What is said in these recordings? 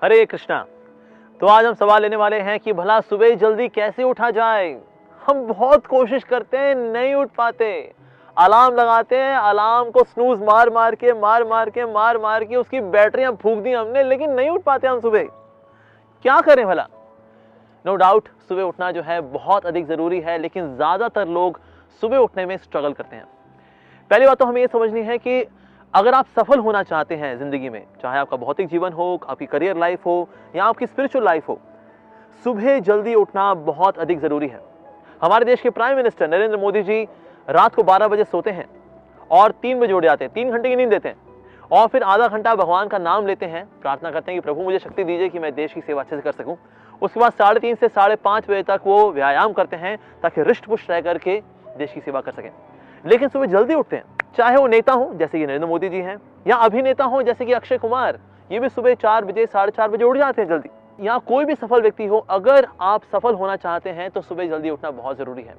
हरे कृष्णा। तो आज हम सवाल लेने वाले हैं कि भला सुबह जल्दी कैसे उठा जाए। हम बहुत कोशिश करते हैं, नहीं उठ पाते। अलार्म लगाते हैं, अलार्म को स्नूज मार मार के उसकी बैटरियां फूंक दी हमने, लेकिन नहीं उठ पाते हम सुबह। क्या करें भला। नो डाउट सुबह उठना जो है बहुत अधिक जरूरी है, लेकिन ज्यादातर लोग सुबह उठने में स्ट्रगल करते हैं। पहली बात तो हमें यह समझनी है कि अगर आप सफल होना चाहते हैं जिंदगी में, चाहे आपका भौतिक जीवन हो, आपकी करियर लाइफ हो या आपकी स्पिरिचुअल लाइफ हो, सुबह जल्दी उठना बहुत अधिक जरूरी है। हमारे देश के प्राइम मिनिस्टर नरेंद्र मोदी जी रात को 12 बजे सोते हैं और 3 बजे उठ जाते हैं। 3 घंटे की नींद देते हैं और फिर आधा घंटा भगवान का नाम लेते हैं, प्रार्थना करते हैं कि प्रभु मुझे शक्ति दीजिए कि मैं देश की सेवा अच्छे से कर सकूं। उसके बाद 3:30 से 5:30 बजे तक वो व्यायाम करते हैं ताकि हृष्ट पुष्ट रह करके देश की सेवा कर सकें। लेकिन सुबह जल्दी उठते हैं, चाहे वो नेता हो जैसे कि नरेंद्र मोदी जी हैं, या अभिनेता हो जैसे कि अक्षय कुमार, ये भी सुबह 4 बजे 4:30 बजे उठ जाते हैं जल्दी। या कोई भी सफल व्यक्ति हो, अगर आप सफल होना चाहते हैं तो सुबह जल्दी उठना बहुत जरूरी है।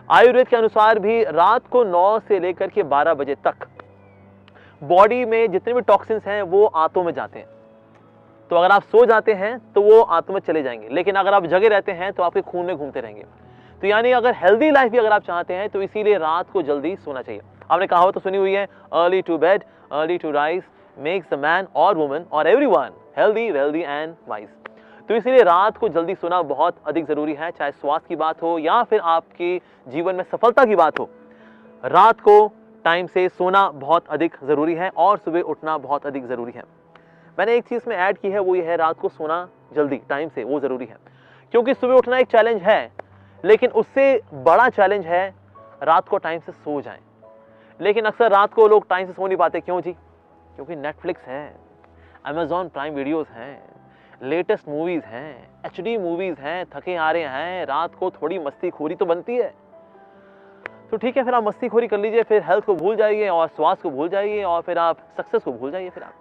आयुर्वेद के अनुसार भी रात को 9 से लेकर के 12 बजे तक बॉडी में जितने भी टॉक्सिन्स हैं वो आंतों में जाते हैं। तो अगर आप सो जाते हैं तो वो आंतों में चले जाएंगे, लेकिन अगर आप जगे रहते हैं तो आपके खून में घूमते रहेंगे। तो यानी अगर हेल्दी लाइफ भी अगर आप चाहते हैं तो इसीलिए रात को जल्दी सोना चाहिए। आपने कहावत तो सुनी हुई है, early to bed early to rise makes the man और वुमन और everyone healthy wealthy and wise. तो इसीलिए रात को जल्दी सोना बहुत अधिक जरूरी है, चाहे स्वास्थ्य की बात हो या फिर आपके जीवन में सफलता की बात हो। रात को टाइम से सोना बहुत अधिक जरूरी है और सुबह उठना बहुत अधिक जरूरी है। मैंने एक चीज में ऐड की है, वो ये है रात को सोना जल्दी टाइम से वो जरूरी है, क्योंकि सुबह उठना एक चैलेंज है, लेकिन उससे बड़ा चैलेंज है रात को टाइम से सो जाएं। लेकिन अक्सर रात को लोग टाइम से सो नहीं पाते। क्यों जी? क्योंकि नेटफ्लिक्स है, अमेजॉन प्राइम वीडियोस हैं, लेटेस्ट मूवीज हैं, HD मूवीज हैं, थके हारे हैं, रात को थोड़ी मस्ती खोरी तो बनती है। तो ठीक है, फिर आप मस्ती खोरी कर लीजिए, फिर हेल्थ को भूल जाइए और स्वास्थ्य को भूल जाइए और फिर आप सक्सेस को भूल जाइए फिर आप।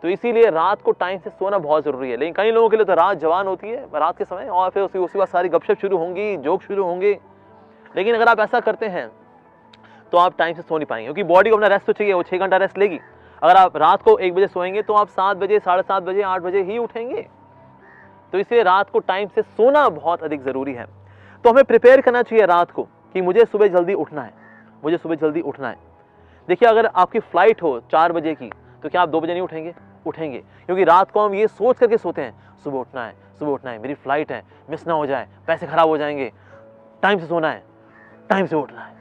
तो इसीलिए रात को टाइम से सोना बहुत जरूरी है। लेकिन कई लोगों के लिए तो रात जवान होती है रात के समय, और फिर उसके बाद सारी गपशप शुरू होंगी, जोक शुरू होंगे। लेकिन अगर आप ऐसा करते हैं तो आप टाइम से सो नहीं पाएंगे, क्योंकि बॉडी को अपना रेस्ट तो चाहिए, वो 6 घंटा रेस्ट लेगी। अगर आप रात को 1 बजे सोएंगे तो आप 7 बजे 7:30 बजे 8 बजे ही उठेंगे। तो इसलिए रात को टाइम से सोना बहुत अधिक जरूरी है। तो हमें प्रिपेयर करना चाहिए रात को कि मुझे सुबह जल्दी उठना है, मुझे सुबह जल्दी उठना है। देखिए, अगर आपकी फ्लाइट हो 4 बजे की, तो क्या आप 2 बजे नहीं उठेंगे? उठेंगे, क्योंकि रात को हम ये सोच करके सोते हैं सुबह उठना है, सुबह उठना है, मेरी फ्लाइट है, मिस ना हो जाए, पैसे खराब हो जाएंगे, टाइम से सोना है, टाइम से उठना है।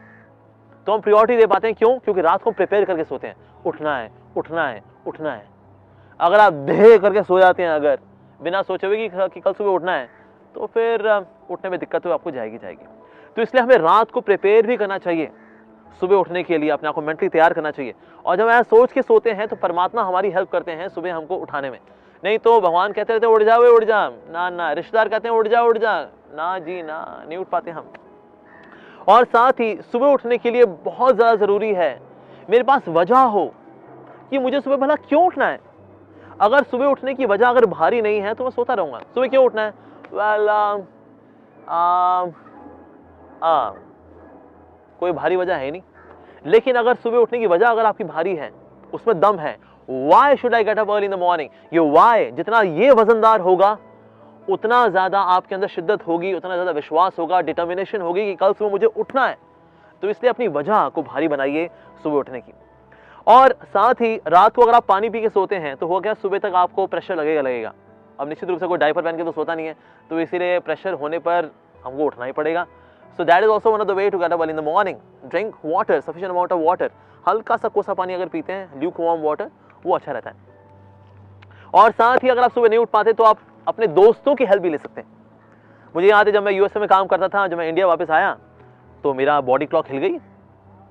तो हम प्रायोरिटी दे पाते हैं। क्यों? क्योंकि रात को प्रिपेयर करके सोते हैं, उठना है उठना है उठना है। अगर आप देह करके सो जाते हैं, अगर बिना सोचे हुए कि कल सुबह उठना है, तो फिर उठने में दिक्कत तो आपको जाएगी। तो इसलिए हमें रात को प्रिपेयर भी करना चाहिए सुबह उठने के लिए, अपने आप को मेंटली तैयार करना चाहिए। और जब ऐसा सोच के सोते हैं तो परमात्मा हमारी हेल्प करते हैं सुबह हमको उठाने में। नहीं तो भगवान कहते रहते उठ जाओ उठ जा, ना, रिश्तेदार कहते हैं उठ जा, ना जी ना, नहीं उठ पाते हम। और साथ ही सुबह उठने के लिए बहुत ज्यादा जरूरी है मेरे पास वजह हो कि मुझे सुबह भला क्यों उठना है। अगर सुबह उठने की वजह अगर भारी नहीं है तो मैं सोता रहूंगा। सुबह क्यों उठना है? कोई भारी वजह है नहीं। लेकिन अगर सुबह उठने की वजह अगर आपकी भारी है, उसमें दम है, why should I get up early in the morning, ये वाई जितना ये वजनदार होगा उतना ज्यादा आपके अंदर शिद्दत होगी, उतना ज्यादा विश्वास होगा, डिटर्मिनेशन होगी कि कल सुबह मुझे उठना है। तो इसलिए अपनी वजह को भारी बनाइए सुबह उठने की। और साथ ही रात को अगर आप पानी पी के सोते हैं तो हो गया, सुबह तक आपको प्रेशर लगेगा। अब निश्चित रूप से कोई डायपर पहन के तो सोता नहीं है, तो इसीलिए प्रेशर होने पर हमको उठना ही पड़ेगा। So that is also one of the way to get up early in the morning. Drink water, sufficient amount of water. हल्का सा कोसा पानी अगर पीते हैं, lukewarm water, वो अच्छा रहता है। और साथ ही अगर आप सुबह नहीं उठ पाते तो आप अपने दोस्तों की हेल्प भी ले सकते हैं। मुझे याद है जब मैं USA में काम करता था, जब मैं इंडिया वापस आया तो मेरा बॉडी क्लॉक हिल गई।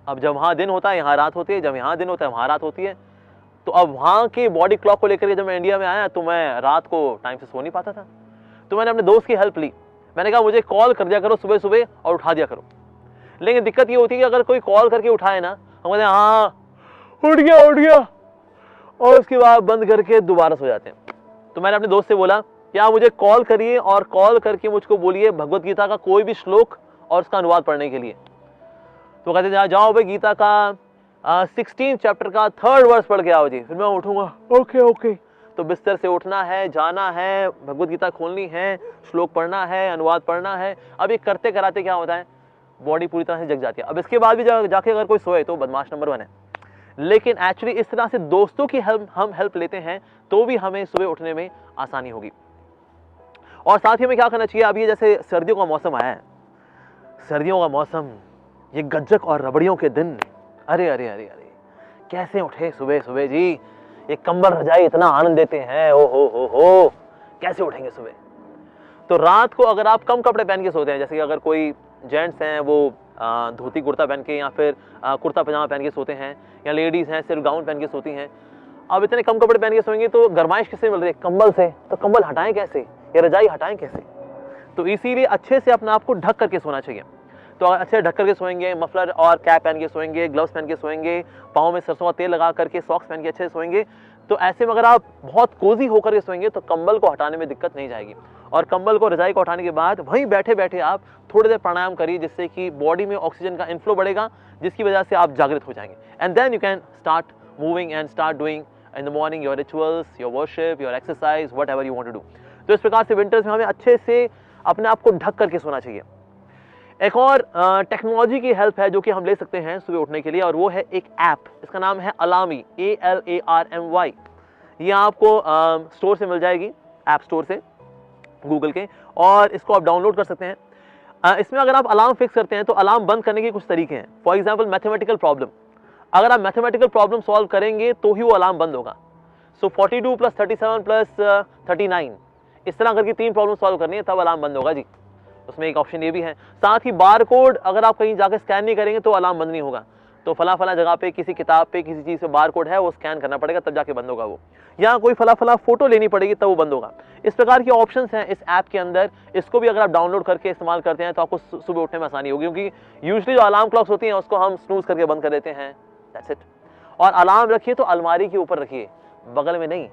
अब जब वहाँ दिन होता है यहाँ रात होती है, जब यहाँ दिन होता है वहाँ रात होती है। तो अब वहाँ के बॉडी क्लॉक को लेकर जब मैं इंडिया में आया तो मैं रात को टाइम से सो नहीं पाता था। तो मैंने अपने दोस्त की हेल्प ली। मैंने कहा मुझे कॉल कर दिया करो सुबह सुबह और उठा दिया करो। लेकिन दिक्कत ये होती है कि अगर कोई कॉल करके उठाए ना, हम कहते हैं हाँ उठ गया, और उसके बाद बंद करके दोबारा सो जाते हैं। तो मैंने अपने दोस्त से बोला कि आप मुझे कॉल करिए और कॉल करके मुझको बोलिए भगवत गीता का कोई भी श्लोक और उसका अनुवाद पढ़ने के लिए। तो कहते हैं जाओ भाई गीता का 16 चैप्टर का 3rd वर्स पढ़ के आओ जी। फिर मैं उठूंगा, ओके। तो बिस्तर से उठना है, जाना है, भगवत गीता खोलनी है, श्लोक पढ़ना है, अनुवाद पढ़ना है। अब ये करते कराते क्या होता है, बॉडी पूरी तरह से जग जाती है। अब इसके बाद भी जाके अगर कोई सोए तो बदमाश नंबर 1 है। लेकिन एक्चुअली इस तरह से दोस्तों की हम हेल्प लेते हैं तो भी हमें सुबह उठने में आसानी होगी। और साथ ही में क्या करना चाहिए, अभी जैसे सर्दियों का मौसम आया है, सर्दियों का मौसम, ये गज्जक और रबड़ियों के दिन, अरे अरे अरे अरे कैसे उठे सुबह सुबह जी। ये कंबल रजाई इतना आनंद देते हैं, ओ हो, कैसे उठेंगे सुबह। तो रात को अगर आप कम कपड़े पहन के सोते हैं, जैसे कि अगर कोई जेंट्स हैं वो धोती कुर्ता पहन के या फिर कुर्ता पजामा पहन के सोते हैं, या लेडीज़ हैं सिर्फ गाउन पहन के सोती हैं, अब इतने कम कपड़े पहन के सोएंगे तो गर्माइश किससे मिल रही है, कंबल से। तो कंबल हटाएं कैसे, या रजाई हटाएं कैसे। तो इसीलिए अच्छे से अपने आप को ढक करके सोना चाहिए। तो अगर अच्छे ढक करके सोएंगे, मफलर और कैप पहन के सोएंगे, ग्लव्स पहन के सोएंगे, पाँव में सरसों का तेल लगा करके, सॉक्स पहन के अच्छे से सोएंगे, तो ऐसे में अगर आप बहुत कोजी होकर के सोएंगे तो कंबल को हटाने में दिक्कत नहीं जाएगी। और कंबल को, रजाई को हटाने के बाद वहीं बैठे बैठे आप थोड़ी देर प्राणायाम करिए, जिससे कि बॉडी में ऑक्सीजन का इनफ्लो बढ़ेगा, जिसकी वजह से आप जागृत हो जाएंगे। And then you can start moving and start doing in the morning your rituals, your worship, your exercise, whatever you want to do. तो इस प्रकार से विंटर्स में हमें अच्छे से अपने आप को ढक करके सोना चाहिए। एक और टेक्नोलॉजी की हेल्प है जो कि हम ले सकते हैं सुबह उठने के लिए, और वो है एक ऐप, इसका नाम है अलार्मी, ALARMY। ये आपको स्टोर से मिल जाएगी, ऐप स्टोर से, गूगल के, और इसको आप डाउनलोड कर सकते हैं। इसमें अगर आप अलार्म फिक्स करते हैं तो अलार्म बंद करने के कुछ तरीके हैं। फॉर एग्जाम्पल मैथमेटिकल प्रॉब्लम, अगर आप मैथमेटिकल प्रॉब्लम सॉल्व करेंगे तो ही वो अलार्म बंद होगा। सो 42 + 37 + 39, इस तरह करके 3 प्रॉब्लम सॉल्व करनी है, तब अलार्म बंद होगा जी। उसमें एक ऑप्शन ये भी है। साथ ही बार कोड अगर आप कहीं जाकर स्कैन नहीं करेंगे तो अलार्म बंद नहीं होगा। तो फला जगह पे, किसी किताब पे, किसी चीज़ पे बार कोड है, वो स्कैन करना पड़ेगा, तब जाके बंद होगा वो। या कोई फला फोटो लेनी पड़ेगी, तब वो बंद होगा। इस प्रकार के ऑप्शंस हैं इस ऐप के अंदर। इसको भी अगर आप डाउनलोड करके इस्तेमाल करते हैं तो आपको सुबह उठने में आसानी होगी, क्योंकि यूजुअली जो अलार्म क्लॉक्स होती हैं उसको हम स्नूज करके बंद कर देते हैं, दैट्स इट। और अलार्म रखिए तो अलमारी के ऊपर रखिए, बगल में नहीं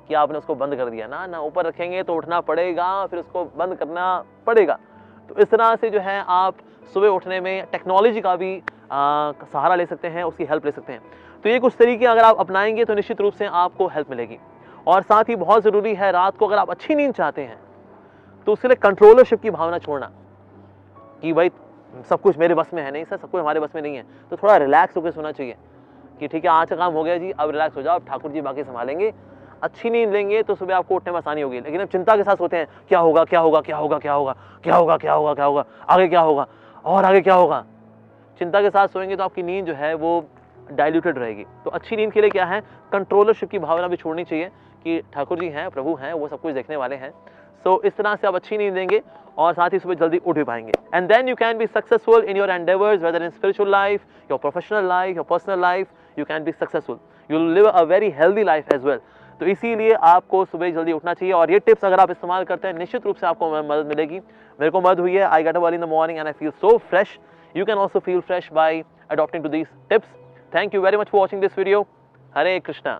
कि आपने उसको बंद कर दिया ना, ऊपर रखेंगे तो उठना पड़ेगा, फिर उसको बंद करना पड़ेगा। तो इस तरह से जो है आप सुबह उठने में टेक्नोलॉजी का भी सहारा ले सकते हैं, उसकी हेल्प ले सकते हैं। तो ये कुछ तरीके अगर आप अपनाएंगे तो निश्चित रूप से आपको हेल्प मिलेगी। और साथ ही बहुत ज़रूरी है, रात को अगर आप अच्छी नींद चाहते हैं तो उसके लिए कंट्रोलरशिप की भावना छोड़ना, कि भाई सब कुछ मेरे बस में है। नहीं सर, सब कुछ हमारे बस में नहीं है। तो थोड़ा रिलैक्स होकर सोना चाहिए कि ठीक है, आज का काम हो गया जी, अब रिलैक्स हो जाओ, अब ठाकुर जी बाकी संभालेंगे। अच्छी नींद लेंगे तो सुबह आपको उठने में आसानी होगी। लेकिन अब चिंता के साथ सोते हैं, क्या होगा क्या होगा क्या होगा क्या होगा क्या होगा क्या होगा क्या होगा, आगे क्या होगा और आगे क्या होगा, चिंता के साथ सोएंगे तो आपकी नींद जो है वो डाइल्यूटेड रहेगी। तो अच्छी नींद के लिए क्या है, कंट्रोलरशिप की भावना भी छोड़नी चाहिए कि ठाकुर जी हैं, प्रभु हैं, वो सब कुछ देखने वाले हैं। सो इस तरह से आप अच्छी नींद देंगे और साथ ही सुबह जल्दी उठ भी पाएंगे। And then you can be successful in your endeavours, whether in spiritual life, your professional life, your personal life, you can be successful, you will live a very healthy life as well. तो इसीलिए आपको सुबह जल्दी उठना चाहिए, और ये tips अगर आप इस्तेमाल करते हैं निश्चित रूप से आपको मदद मिलेगी। मेरे को मदद हुई है। I get up early in the morning and I feel so fresh. You can also feel fresh by adopting to these tips. Thank you very much for watching this video. Hare Krishna.